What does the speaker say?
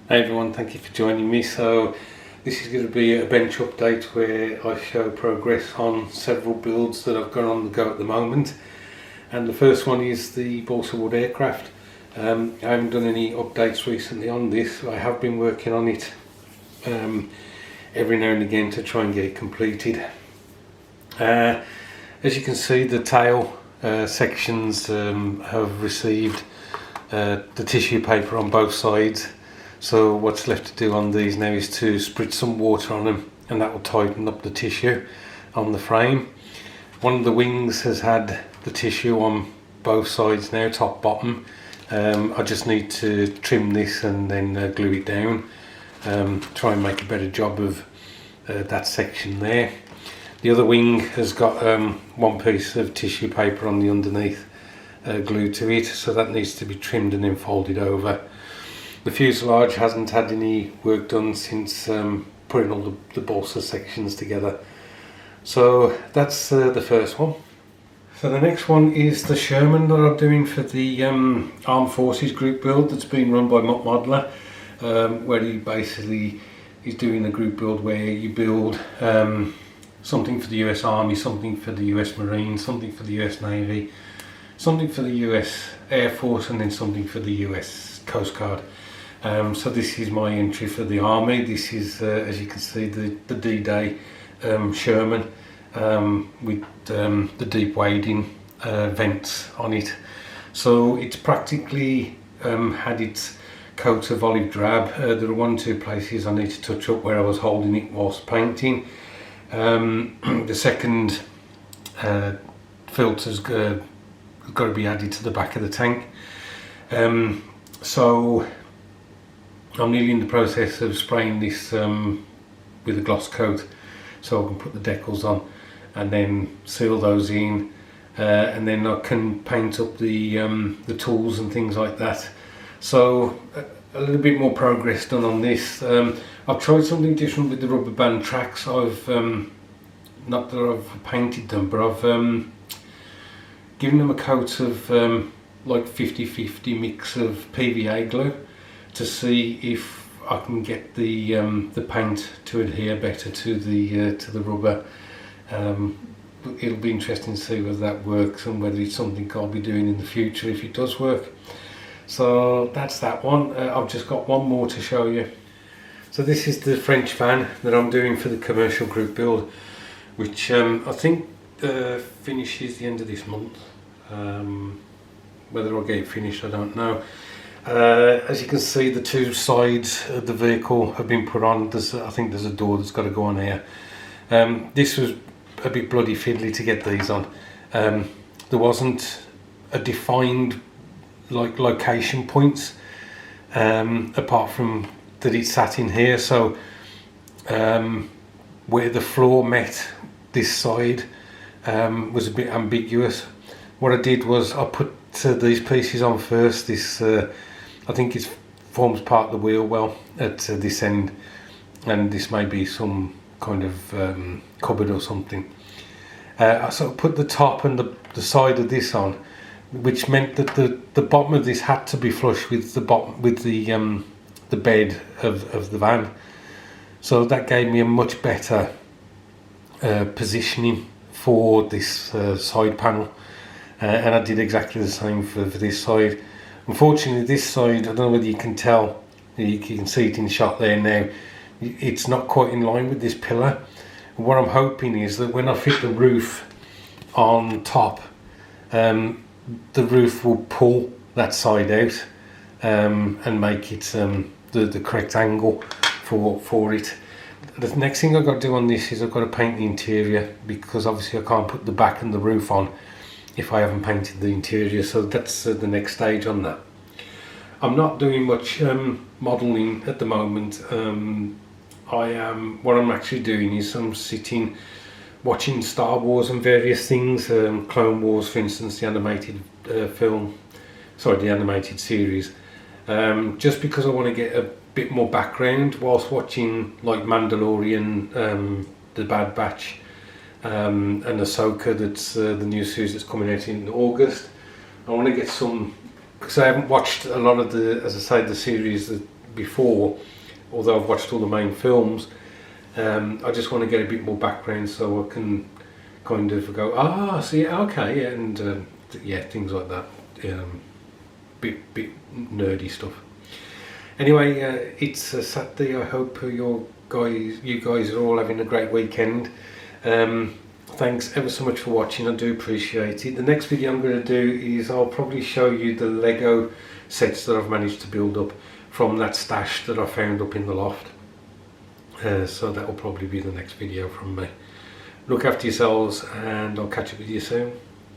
Hey everyone, thank you for joining me. So this is going to be a bench update where I show progress on several builds that I've got on the go at the moment. And the first one is the balsa wood aircraft. I haven't done any updates recently on this. I have been working on it every now and again to try and get it completed. As you can see, the tail sections have received the tissue paper on both sides. So what's left to do on these now is to spritz some water on them, and that will tighten up the tissue on the frame. One of the wings has had the tissue on both sides now, top bottom. I just need to trim this and then glue it down, try and make a better job of that section there. The other wing has got one piece of tissue paper on the underneath glued to it, so that needs to be trimmed and then folded over. The fuselage hasn't had any work done since putting all the balsa sections together. So that's the first one. So the next one is the Sherman that I'm doing for the Armed Forces group build that's been run by Mutt Modeler, where he basically is doing a group build where you build something for the US Army, something for the US Marines, something for the US Navy, something for the US Air Force, and then something for the US Coast Guard. So this is my entry for the Army. This is, as you can see, the D-Day Sherman with the deep wading vents on it. So it's practically had its coat of olive drab. There are one or two places I need to touch up where I was holding it whilst painting. The second filter's got to be added to the back of the tank. So I'm nearly in the process of spraying this with a gloss coat so I can put the decals on and then seal those in, and then I can paint up the tools and things like that. So a little bit more progress done on this. I've tried something different with the rubber band tracks. I've not that I've painted them, but I've given them a coat of like 50-50 mix of PVA glue to see if I can get the paint to adhere better to the rubber. It'll be interesting to see whether that works and whether it's something I'll be doing in the future if it does work. So that's that one. I've just got one more to show you. So this is the French van that I'm doing for the commercial group build, which I think finishes the end of this month. Whether I'll get it finished, I don't know. As you can see, the two sides of the vehicle have been put on. I think there's a door that's got to go on here. This was a bit bloody fiddly to get these on. There wasn't a defined location points apart from that it sat in here. So where the floor met this side was a bit ambiguous. What I did was I put these pieces on first. This I think it forms part of the wheel well at this end, and this may be some kind of cupboard or something. So I put the top and the side of this on, which meant that the bottom of this had to be flush with the bottom with the bed of the van. So that gave me a much better positioning for this side panel. And I did exactly the same for this side. Unfortunately, this side, I don't know whether you can tell, you can see it in the shot there now, it's not quite in line with this pillar. What I'm hoping is that when I fit the roof on top, the roof will pull that side out and make it the correct angle for it. The next thing I've got to do on this is I've got to paint the interior, because obviously I can't put the back and the roof on if I haven't painted the interior. So that's the next stage on that. I'm not doing much modelling at the moment. What I'm actually doing is I'm sitting watching Star Wars and various things, Clone Wars for instance, the animated the animated series, just because I want to get a bit more background whilst watching like Mandalorian, The Bad Batch, and Ahsoka, that's the new series that's coming out in August. I want to get some, because I haven't watched a lot of the, as I say, the series before, although I've watched all the main films. I just want to get a bit more background so I can kind of go, see, okay, and yeah, things like that. Bit nerdy stuff. Anyway, it's a Saturday. I hope you guys are all having a great weekend. Thanks ever so much for watching. I do appreciate it. The next video I'm going to do is I'll probably show you the Lego sets that I've managed to build up from that stash that I found up in the loft. So that will probably be the next video from me. Look after yourselves, and I'll catch up with you soon.